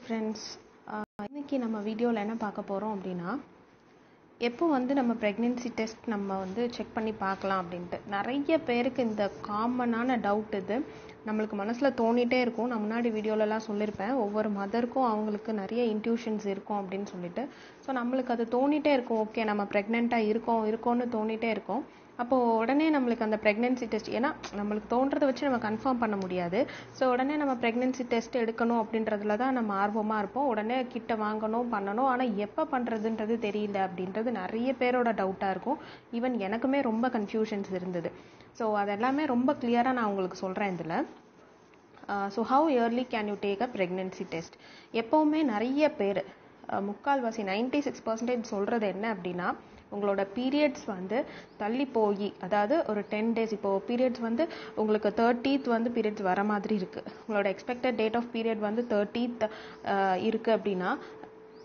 Friends, இன்னைக்கு நம்ம வீடியோவில் என்ன பார்க்க போகிறோம் அப்படின்னா, எப்போ நம்ம ப்ரெக்னென்சி டெஸ்ட் நம்ம செக் பண்ணி பார்க்கலாம் அப்படின்ட்டு நிறைய பேருக்கு இந்த காமனான டவுட் இது நம்மளுக்கு மனசில் தோணிகிட்டே இருக்கும். நான் முன்னாடி வீடியோலலாம் சொல்லியிருப்பேன், ஒவ்வொரு மதருக்கும் அவங்களுக்கு நிறைய இன்ட்யூஷன்ஸ் இருக்கும் அப்படின்னு சொல்லிட்டு. ஸோ நம்மளுக்கு அது தோணிகிட்டே இருக்கும், ஓகே நம்ம ப்ரெக்னெண்ட்டாக இருக்கோம்னு தோணிகிட்டே இருக்கும். அப்போது உடனே நம்மளுக்கு அந்த ப்ரெக்னென்சி டெஸ்ட், ஏன்னா நம்மளுக்கு தோன்றதை வச்சு நம்ம கன்ஃபார்ம் பண்ண முடியாது. ஸோ உடனே நம்ம ப்ரெக்னென்சி டெஸ்ட் எடுக்கணும் அப்படின்றதுல தான் நம்ம ஆர்வமாக இருப்போம். உடனே கிட்ட வாங்கணும், பண்ணணும். ஆனால் எப்போ பண்ணுறதுன்றது தெரியல அப்படின்றது நிறைய பேரோட டவுட்டாக இருக்கும். ஈவன் எனக்குமே ரொம்ப கன்ஃபியூஷன்ஸ் இருந்தது. ஸோ அதெல்லாமே ரொம்ப கிளியராக நான் உங்களுக்கு சொல்கிறேன் இதில். So how early can you take a pregnancy test? எப்போவுமே நிறைய பேர், முக்கால்வாசி 96% சொல்கிறது என்ன அப்படின்னா, உங்களோட பீரியட்ஸ் தள்ளி போய், அதாவது ஒரு 10 days, இப்போது பீரியட்ஸ் உங்களுக்கு 30th பீரியட்ஸ் வர மாதிரி இருக்குது. உங்களோட expected date of period 30th இருக்குது அப்படின்னா,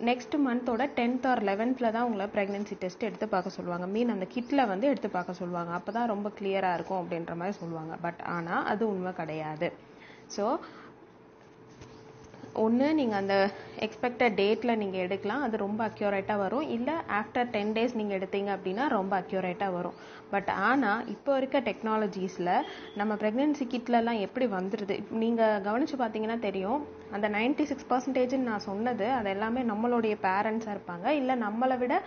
நெக்ஸ்ட் மந்தோட 10th or 11th தான் உங்களை ப்ரெக்னென்சி டெஸ்ட் எடுத்து பார்க்க சொல்லுவாங்க. அந்த கிட்டில் எடுத்து பார்க்க சொல்லுவாங்க. அப்போ தான் ரொம்ப கிளியராக இருக்கும் அப்படின்ற மாதிரி சொல்லுவாங்க. பட் ஆனால் அது உண்மை கிடையாது. ஸோ ஒன்று நீங்கள் அந்த எக்ஸ்பெக்டட் டேட்டில் நீங்கள் எடுக்கலாம், அது ரொம்ப அக்யூரேட்டாக வரும். இல்லை ஆஃப்டர் 10 days நீங்கள் எடுத்தீங்க அப்படின்னா ரொம்ப அக்யூரேட்டாக வரும். பட் ஆனால் இப்போ இருக்க டெக்னாலஜிஸில் நம்ம ப்ரெக்னென்சி கிட்லலாம் எப்படி வந்துடுது, நீங்கள் கவனித்து பார்த்தீங்கன்னா தெரியும். அந்த 96% நான் சொன்னது அது எல்லாமே நம்மளுடைய பேரண்ட்ஸாக இருப்பாங்க, இல்லை நம்மளை விட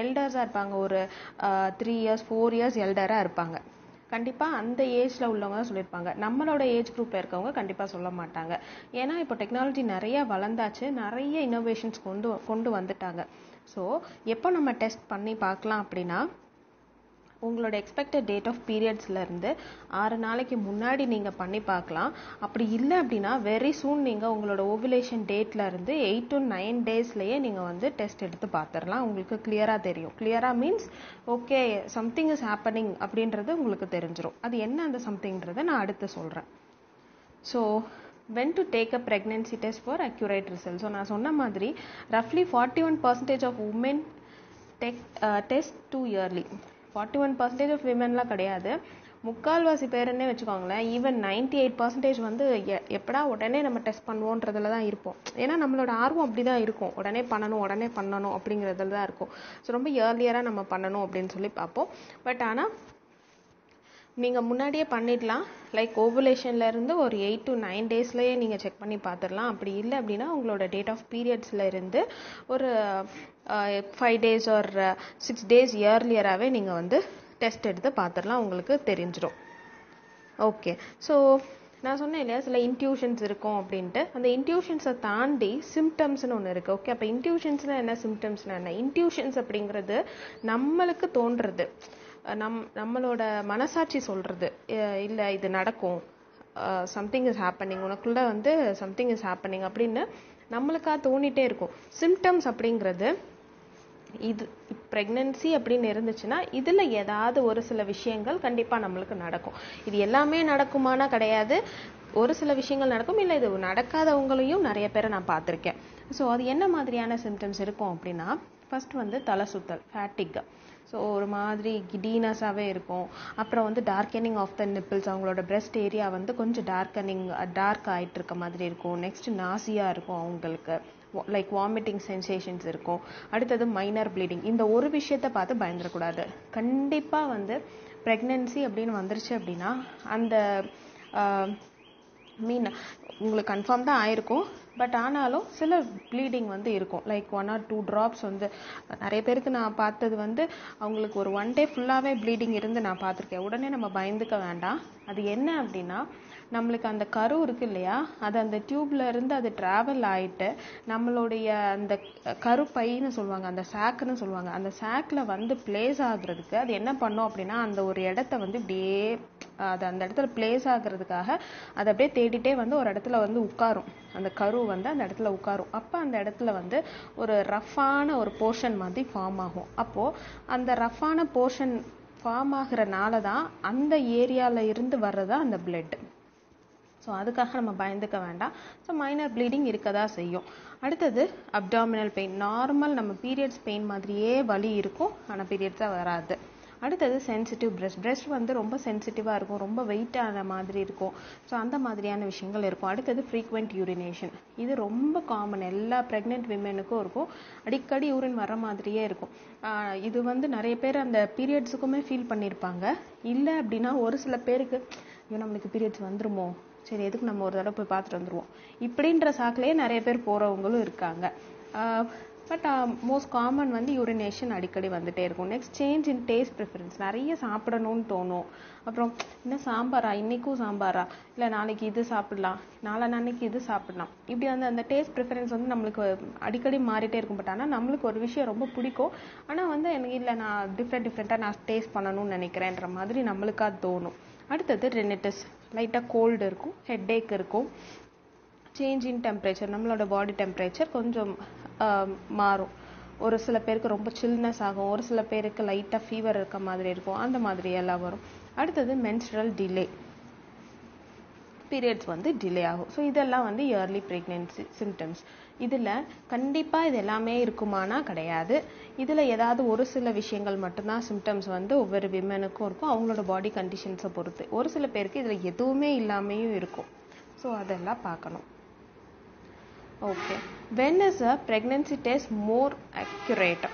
எல்டர்ஸாக இருப்பாங்க. ஒரு 3 years 4 years எல்டராக இருப்பாங்க. கண்டிப்பாக அந்த ஏஜில் உள்ளவங்க தான் சொல்லியிருப்பாங்க. நம்மளோட ஏஜ் குரூப்பில் இருக்கவங்க கண்டிப்பாக சொல்ல மாட்டாங்க. ஏன்னா இப்போ டெக்னாலஜி நிறைய வளர்ந்தாச்சு, நிறைய இன்னோவேஷன்ஸ் கொண்டு வந்துட்டாங்க. ஸோ எப்போ நம்ம டெஸ்ட் பண்ணி பார்க்கலாம் அப்படின்னா, உங்களோட எக்ஸ்பெக்டட் டேட் ஆஃப் பீரியட்ஸ்லேருந்து 6 நாளைக்கு முன்னாடி நீங்கள் பண்ணி பார்க்கலாம். அப்படி இல்லை அப்படின்னா வெரி சூன் நீங்கள் உங்களோட ஓவுலேஷன் டேட்லேருந்து 8 to 9 daysலேயே நீங்கள் டெஸ்ட் எடுத்து பார்த்துடலாம். உங்களுக்கு கிளியராக தெரியும். கிளியராக means okay something is happening அப்படின்றது உங்களுக்கு தெரிஞ்சிடும். அது என்ன அந்த சம்திங்கிறத நான் அடுத்து சொல்கிறேன். So when to take a pregnancy test for accurate results? So நான் சொன்ன மாதிரி roughly 41% of women test too early. 41% of விமென்லாம் கிடையாது, முக்கால்வாசி பேருன்னே வச்சுக்கோங்களேன். ஈவன் 98% எப்படா உடனே நம்ம டெஸ்ட் பண்ணுவோன்றதுல தான் இருப்போம். ஏன்னா நம்மளோட ஆர்வம் அப்படி தான் இருக்கும், உடனே பண்ணணும் அப்படிங்கிறதுல தான் இருக்கும். ஸோ ரொம்ப இயர்லியராக நம்ம பண்ணணும் அப்படின்னு சொல்லி பார்ப்போம். பட் ஆனால் நீங்கள் முன்னாடியே பண்ணிடலாம். லைக் ஓவுலேஷன்லேருந்து ஒரு 8 to 9 daysலேயே நீங்கள் செக் பண்ணி பார்த்துடலாம். அப்படி இல்லை அப்படின்னா உங்களோட டேட் ஆஃப் பீரியட்ஸ்லேருந்து ஒரு 5 days or 6 days இயர்லியராகவே நீங்கள் டெஸ்ட் எடுத்து பார்த்துடலாம், உங்களுக்கு தெரிஞ்சிடும். ஓகே, ஸோ நான் சொன்னேன் இல்லையா, சில இன்ட்யூஷன்ஸ் இருக்கும் அப்படின்ட்டு. அந்த இன்ட்யூஷன்ஸை தாண்டி சிம்டம்ஸ்னு ஒன்று இருக்குது. ஓகே, அப்போ இன்ட்யூஷன்ஸ்னால் என்ன, சிம்டம்ஸ்னால் என்ன? இன்ட்யூஷன்ஸ் அப்படிங்கிறது நம்மளுக்கு தோன்றுறது, நம்மளோட மனசாட்சி சொல்கிறது, இல்லை இது நடக்கும், சம்திங் இஸ் ஹேப்பனிங், உனக்குள்ள சம்திங் இஸ் ஹேப்பனிங் அப்படின்னு நம்மளுக்காக தோணிகிட்டே இருக்கும். சிம்டம்ஸ் அப்படிங்கிறது இது ப்ரெக்னென்சி அப்படின்னு இருந்துச்சுன்னா இதில் ஏதாவது ஒரு சில விஷயங்கள் கண்டிப்பாக நம்மளுக்கு நடக்கும். இது எல்லாமே நடக்குமானா கிடையாது, ஒரு சில விஷயங்கள் நடக்கும். இல்லை இது நடக்காதவங்களையும் நிறைய பேரை நான் பார்த்துருக்கேன். ஸோ அது என்ன மாதிரியான சிம்டம்ஸ் இருக்கும் அப்படின்னா, ஃபர்ஸ்ட் தலை சுத்தல், ஃபேட்டிக். ஸோ ஒரு மாதிரி கிடீனஸாகவே இருக்கும். அப்புறம் டார்க்கனிங் ஆஃப் த நிப்பிள்ஸ், அவங்களோட பிரெஸ்ட் ஏரியா கொஞ்சம் டார்க் ஆகிட்டு இருக்க மாதிரி இருக்கும். நெக்ஸ்ட் நாசியாக இருக்கும் அவங்களுக்கு, லைக் வாமிட்டிங் சென்சேஷன்ஸ் இருக்கும். அடுத்தது மைனர் ப்ளீடிங். இந்த ஒரு விஷயத்தை பார்த்து பயந்துடக்கூடாது. கண்டிப்பாக ப்ரெக்னென்சி அப்படின்னு வந்துருச்சு அப்படின்னா அந்த உங்களுக்கு கன்ஃபார்ம் தான் ஆயிருக்கும். பட் ஆனாலும் சில ப்ளீடிங் இருக்கும். லைக் 1 or 2 drops நிறைய பேருக்கு நான் பார்த்தது அவங்களுக்கு ஒரு 1 day ஃபுல்லாகவே ப்ளீடிங் இருந்து நான் பார்த்துருக்கேன். உடனே நம்ம பயந்துக்க வேண்டாம். அது என்ன அப்படின்னா, நம்மளுக்கு அந்த கரு இருக்கு இல்லையா, அது அந்த டியூப்ல இருந்து அது டிராவல் ஆகிட்டு நம்மளுடைய அந்த கருப்பைன்னு சொல்லுவாங்க, அந்த சாக்குன்னு சொல்லுவாங்க, அந்த சாக்கில் பிளேஸ் ஆகுறதுக்கு அது என்ன பண்ணும் அப்படின்னா, அந்த ஒரு இடத்த இப்படியே அது அந்த இடத்துல பிளேஸ் ஆகுறதுக்காக அதை அப்படியே தேடிட்டே ஒரு இடத்துல உட்காரும். அந்த கரு அந்த இடத்துல உட்காரும். அப்போ அந்த இடத்துல ஒரு ரஃப்பான ஒரு போர்ஷன் மாதிரி ஃபார்ம் ஆகும். அப்போது அந்த ரஃப்பான போர்ஷன் ஃபார்ம் ஆகுறனால தான் அந்த ஏரியாவில் இருந்து வர்றதா அந்த பிளட். ஸோ அதுக்காக நம்ம பயந்துக்க வேண்டாம். ஸோ மைனர் ப்ளீடிங் இருக்க தான் செய்யும். அடுத்தது அப்டாமினல் பெயின். நார்மல் நம்ம பீரியட்ஸ் பெயின் மாதிரியே வலி இருக்கும், ஆனால் பீரியட்ஸாக வராது. அடுத்தது சென்சிட்டிவ் பிரெஸ்ட் வந்து ரொம்ப சென்சிட்டிவாக இருக்கும், ரொம்ப வெயிட்டான மாதிரி இருக்கும். ஸோ அந்த மாதிரியான விஷயங்கள் இருக்கும். அடுத்தது ஃப்ரீக்வெண்ட் யூரினேஷன், இது ரொம்ப காமன், எல்லா ப்ரெக்னென்ட் விமெனுக்கும் இருக்கும். அடிக்கடி யூரின் வர மாதிரியே இருக்கும். இது வந்து நிறைய பேர் அந்த பீரியட்ஸுக்குமே ஃபீல் பண்ணியிருப்பாங்க. இல்லை அப்படின்னா ஒரு சில பேருக்கு நம்மளுக்கு பீரியட்ஸ் வந்துருமோ, சரி எதுக்கு நம்ம ஒரு தடவை போய் பார்த்துட்டு வந்துடுவோம் இப்படின்ற சாக்கிலேயே நிறைய பேர் போகிறவங்களும் இருக்காங்க. பட் மோஸ்ட் காமன் வந்து யூரினேஷன் அடிக்கடி வந்துட்டே இருக்கும். Next change in taste preference, நிறைய சாப்பிடணும்னு தோணும். அப்புறம் இன்னும் சாம்பாரா, இன்னைக்கும் சாம்பாரா, இல்லை நாளைக்கு இது சாப்பிடலாம், நாளைக்கு இது சாப்பிடலாம், இப்படி வந்து அந்த டேஸ்ட் ப்ரிஃபரன்ஸ் வந்து நம்மளுக்கு அடிக்கடி மாறிட்டே இருக்கும். பட் ஆனால் நம்மளுக்கு ஒரு விஷயம் ரொம்ப பிடிக்கும், ஆனால் வந்து எனக்கு இல்லை நான் டிஃப்ரெண்ட்டாக நான் டேஸ்ட் பண்ணணும்னு நினைக்கிறேன்ற மாதிரி நம்மளுக்காக தோணும். அடுத்தது ரெனிட்டிஸ், லைட்டாக கோல்டு இருக்கும், ஹெட்டேக் இருக்கும். சேஞ்ச் இன் டெம்பரேச்சர், நம்மளோட பாடி டெம்பரேச்சர் கொஞ்சம் மாறும். ஒரு சில பேருக்கு ரொம்ப சில்னஸ் ஆகும், ஒரு சில பேருக்கு லைட்டாக ஃபீவர் இருக்க மாதிரி இருக்கும், அந்த மாதிரி எல்லாம் வரும். அடுத்தது மென்ஸ்ட்ரல் டிலே, பீரியட்ஸ் வந்து டிலே ஆகும். ஸோ இதெல்லாம் வந்து இயர்லி ப்ரெக்னென்சி சிம்டம்ஸ். இதில் கண்டிப்பாக இது எல்லாமே இருக்குமானா கிடையாது. இதில் ஏதாவது ஒரு சில விஷயங்கள் மட்டும்தான் சிம்டம்ஸ் வந்து ஒவ்வொரு விமனுக்கும் இருக்கும், அவங்களோட பாடி கண்டிஷன்ஸை பொறுத்து. ஒரு சில பேருக்கு இதில் எதுவுமே இல்லாமையும் இருக்கும். ஸோ அதெல்லாம் பார்க்கணும். Okay, when is a pregnancy test more accurate?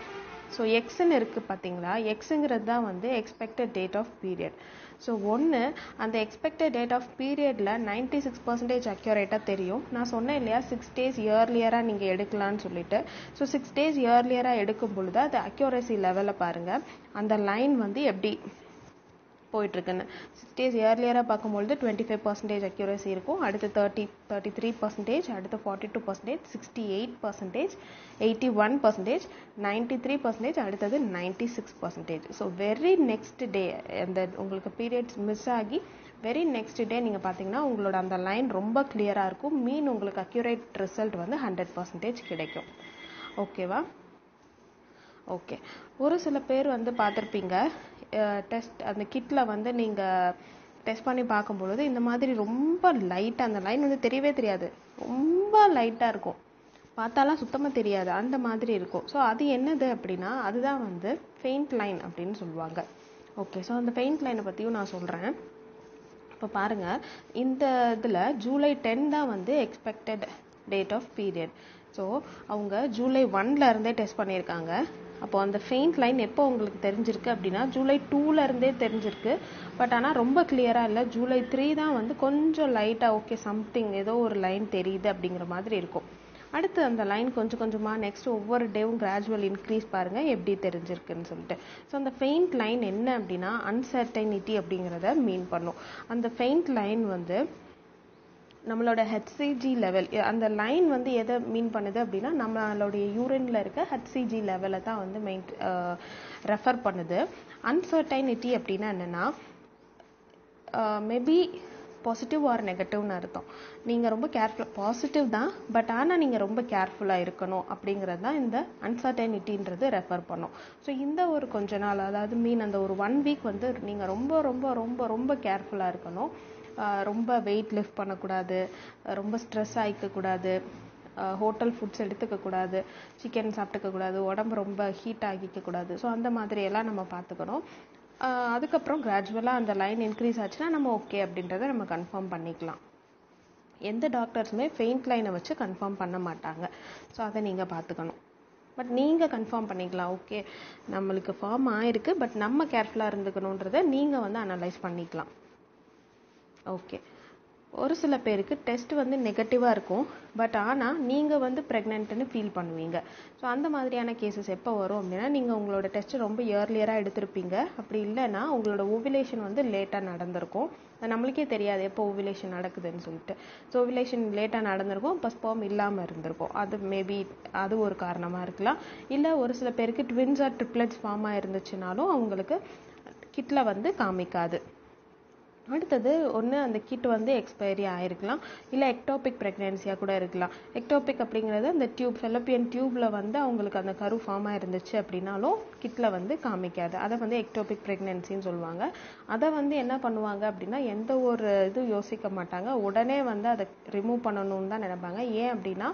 So எக்ஸ்ன்னு இருக்குது பார்த்தீங்களா, எக்ஸுங்கிறது தான் வந்து expected date of period. So ஒன்று, அந்த எக்ஸ்பெக்டட் டேட் ஆஃப் பீரியடில் 96% அக்யூரேட்டாக தெரியும். நான் சொன்னேன் இல்லையா 6 days இயர்லியராக நீங்கள் எடுக்கலான்னு சொல்லிட்டு. ஸோ 6 days இயர்லியராக எடுக்கும் பொழுது அது அக்யூரேசி லெவலில் பாருங்கள், அந்த லைன் வந்து எப்படி போயிட்டுருக்குன்னு. 6 days இயர்லியராக பார்க்கும்பொழுது 25% அக்யூரேசி இருக்கும், அடுத்து 33%, அடுத்து 42%, 68%, 81%, 93%, அடுத்தது 96%. ஸோ வெரி நெக்ஸ்ட் டே அந்த உங்களுக்கு பீரியட்ஸ் மிஸ் ஆகி வெரி நெக்ஸ்ட் டே நீங்கள் பார்த்தீங்கன்னா உங்களோட அந்த லைன் ரொம்ப கிளியராக இருக்கும். மீன் உங்களுக்கு அக்யூரேட் ரிசல்ட் வந்து 100% கிடைக்கும். ஓகேவா? ஓகே, ஒரு சில பேர் வந்து பார்த்துருப்பீங்க, டெஸ்ட் அந்த கிட்டில் வந்து நீங்கள் டெஸ்ட் பண்ணி பார்க்கும்பொழுது இந்த மாதிரி ரொம்ப லைட்டாக அந்த லைன் வந்து தெரியவே தெரியாது, ரொம்ப லைட்டாக இருக்கும், பார்த்தாலாம் சுத்தமாக தெரியாது, அந்த மாதிரி இருக்கும். ஸோ அது என்னது அப்படின்னா அதுதான் வந்து ஃபெயிண்ட் லைன் அப்படின்னு சொல்லுவாங்க. ஓகே, ஸோ அந்த ஃபெயிண்ட் லைனை பற்றியும் நான் சொல்கிறேன். இப்போ பாருங்கள், இந்த இதில் July 10 தான் வந்து expected date of period. So அவங்க July 1 இருந்தே டெஸ்ட் பண்ணியிருக்காங்க. அப்போ அந்த ஃபெயிண்ட் லைன் எப்போ உங்களுக்கு தெரிஞ்சிருக்கு அப்படின்னா July 2 இருந்தே தெரிஞ்சிருக்கு. பட் ஆனால் ரொம்ப கிளியராக இல்லை, July 3 தான் வந்து கொஞ்சம் லைட்டாக ஓகே சம்திங் ஏதோ ஒரு லைன் தெரியுது அப்படிங்கிற மாதிரி இருக்கும். அடுத்து அந்த லைன் கொஞ்சம் கொஞ்சமாக நெக்ஸ்ட் ஒவ்வொரு டேவும் கிராஜுவல் இன்க்ரீஸ் பாருங்கள் எப்படி தெரிஞ்சிருக்குன்னு சொல்லிட்டு. ஸோ அந்த ஃபெயிண்ட் லைன் என்ன அப்படின்னா அன்சர்டைனிட்டி அப்படிங்கிறத மீன் பண்ணும். அந்த ஃபெயிண்ட் லைன் வந்து நம்மளோட ஹெச்சிஜி லெவல், அந்த லைன் வந்து எதை மீன் பண்ணுது அப்படின்னா நம்மளுடைய யூரின்ல இருக்க ஹெச்சிஜி லெவலை தான் வந்து ரெஃபர் பண்ணுது. அன்சர்டைனிட்டி அப்படின்னா என்னென்னா மேபி பாசிட்டிவ் ஆர் நெகட்டிவ்னு அர்த்தம். நீங்கள் ரொம்ப பாசிட்டிவ் தான், பட் ஆனால் நீங்கள் ரொம்ப கேர்ஃபுல்லாக இருக்கணும் அப்படிங்கிறது தான் இந்த அன்சர்டைனிட்டின்றது ரெஃபர் பண்ணும். ஸோ இந்த ஒரு கொஞ்ச நாள், அதாவது அந்த ஒரு 1 week வந்து நீங்கள் ரொம்ப ரொம்ப ரொம்ப ரொம்ப கேர்ஃபுல்லாக இருக்கணும். ரொம்ப வெயிட் லிஃப்ட் பண்ணக்கூடாது, ரொம்ப ஸ்ட்ரெஸ் ஆகிக்கக்கூடாது, ஹோட்டல் ஃபுட்ஸ் எடுத்துக்கக்கூடாது, சிக்கன் சாப்பிட்டுக்கக்கூடாது, உடம்பு ரொம்ப ஹீட் ஆகிக்கக்கூடாது. ஸோ அந்த மாதிரியெல்லாம் நம்ம பார்த்துக்கணும். அதுக்கப்புறம் கிராஜுவலாக அந்த லைன் இன்க்ரீஸ் ஆச்சுன்னா நம்ம ஓகே அப்படின்றத நம்ம கன்ஃபார்ம் பண்ணிக்கலாம். எந்த டாக்டர்ஸுமே ஃபெயிண்ட் லைனை வச்சு கன்ஃபார்ம் பண்ண மாட்டாங்க. ஸோ அதை நீங்கள் பார்த்துக்கணும். பட் நீங்கள் கன்ஃபார்ம் பண்ணிக்கலாம், ஓகே நம்மளுக்கு ஃபார்ம் ஆயிருக்கு, பட் நம்ம கேர்ஃபுல்லாக இருந்துக்கணுன்றதை நீங்கள் வந்து அனலைஸ் பண்ணிக்கலாம். ஓகே, ஒரு சில பேருக்கு டெஸ்ட் வந்து நெகட்டிவாக இருக்கும், பட் ஆனால் நீங்கள் வந்து ப்ரெக்னென்ட்னு ஃபீல் பண்ணுவீங்க. ஸோ அந்த மாதிரியான கேசஸ் எப்போ வரும் அப்படின்னா நீங்கள் உங்களோட டெஸ்ட்டு ரொம்ப இயர்லியராக எடுத்திருப்பீங்க, அப்படி இல்லைன்னா உங்களோட ஓவிலேஷன் வந்து லேட்டாக நடந்திருக்கும். நம்மளுக்கே தெரியாது எப்போ ஓவிலேஷன் நடக்குதுன்னு சொல்லிட்டு. ஸோ ஓவிலேஷன் லேட்டாக நடந்திருக்கும், இப்போ ஸ்பெர்ம் இல்லாமல் இருந்திருக்கும். அது மேபி அது ஒரு காரணமாக இருக்கலாம். இல்லை ஒரு சில பேருக்கு ட்வின்ஸ் ஆர் ட்ரிப்ளெட்ஸ் ஃபார்ம் ஆயிருந்துச்சுனாலும் அவங்களுக்கு கிட்டில் வந்து காமிக்காது. அடுத்தது ஒன்று அந்த கிட் வந்து எக்ஸ்பைரி ஆகிருக்கலாம், இல்லை எக்டோபிக் ப்ரெக்னென்சியாக கூட இருக்கலாம். எக்டோபிக் அப்படிங்கிறது அந்த ஃபெலோப்பியன் டியூப்பில் வந்து அவங்களுக்கு அந்த கரு ஃபார்ம் ஆயிருந்துச்சு அப்படின்னாலும் கிட்டில் வந்து காமிக்காது. அதை வந்து எக்டோபிக் ப்ரெக்னென்சின்னு சொல்லுவாங்க. அதை வந்து என்ன பண்ணுவாங்க அப்படின்னா எந்த ஒரு இது யோசிக்க மாட்டாங்க, உடனே வந்து அதை ரிமூவ் பண்ணணும்னு தான் நினைப்பாங்க. ஏன் அப்படின்னா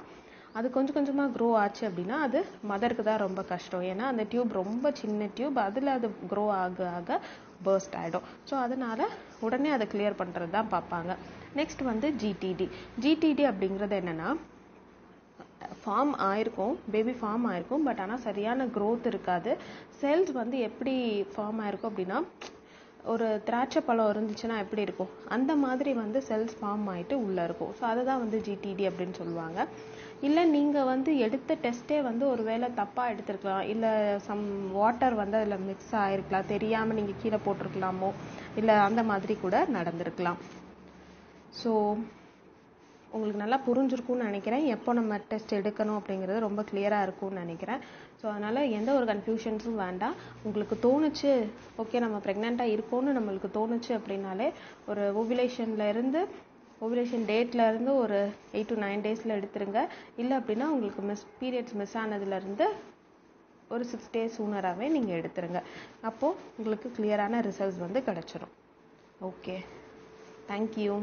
அது கொஞ்சம் கொஞ்சமாக க்ரோ ஆச்சு அப்படின்னா அது மதருக்கு தான் ரொம்ப கஷ்டம். ஏன்னா அந்த டியூப் ரொம்ப சின்ன டியூப், அதில் அது க்ரோ ஆக ஆக பர்ஸ்ட் ஆகிடும். ஸோ அதனால் உடனே அதை கிளியர் பண்ணுறது தான் பார்ப்பாங்க. நெக்ஸ்ட் வந்து ஜிடிடி. ஜிடிடி அப்படிங்கிறது என்னென்னா, ஃபார்ம் ஆயிருக்கும், பேபி ஃபார்ம் ஆயிருக்கும், பட் ஆனால் சரியான க்ரோத் இருக்காது. செல்ஸ் வந்து எப்படி ஃபார்ம் ஆயிருக்கும் அப்படின்னா, ஒரு திராட்சை பழம் இருந்துச்சுன்னா எப்படி இருக்கும், அந்த மாதிரி வந்து செல்ஸ் ஃபார்ம் ஆகிட்டு உள்ளே இருக்கும். ஸோ அதை தான் வந்து ஜிடிடி அப்படின்னு சொல்லுவாங்க. இல்லை நீங்கள் வந்து எடுத்த டெஸ்ட்டே வந்து ஒரு வேளை தப்பாக எடுத்துருக்கலாம், இல்லை சம் வாட்டர் வந்து அதில் மிக்ஸ் ஆகிருக்கலாம், தெரியாமல் நீங்கள் கீழே போட்டிருக்கலாமோ, இல்லை அந்த மாதிரி கூட நடந்திருக்கலாம். ஸோ உங்களுக்கு நல்லா புரிஞ்சிருக்கும்னு நினைக்கிறேன். எப்போ நம்ம டெஸ்ட் எடுக்கணும் அப்படிங்கிறது ரொம்ப கிளியராக இருக்கும்னு நினைக்கிறேன். ஸோ அதனால் எந்த ஒரு கன்ஃபியூஷன்ஸும் வேண்டாம். உங்களுக்கு தோணுச்சு ஓகே நம்ம ப்ரெக்னெண்ட்டாக இருக்கோன்னு நம்மளுக்கு தோணுச்சு அப்படின்னாலே ஒரு ஓவுலேஷன் டேட்லேருந்து ஒரு 8 to 9 days எடுத்துருங்க. இல்லை அப்படின்னா உங்களுக்கு பீரியட்ஸ் மிஸ் ஆனதுலேருந்து ஒரு 6 days சூனராகவே நீங்கள் எடுத்துருங்க. அப்போது உங்களுக்கு கிளியரான ரிசல்ட்ஸ் வந்து கிடச்சிரும். Okay, thank you.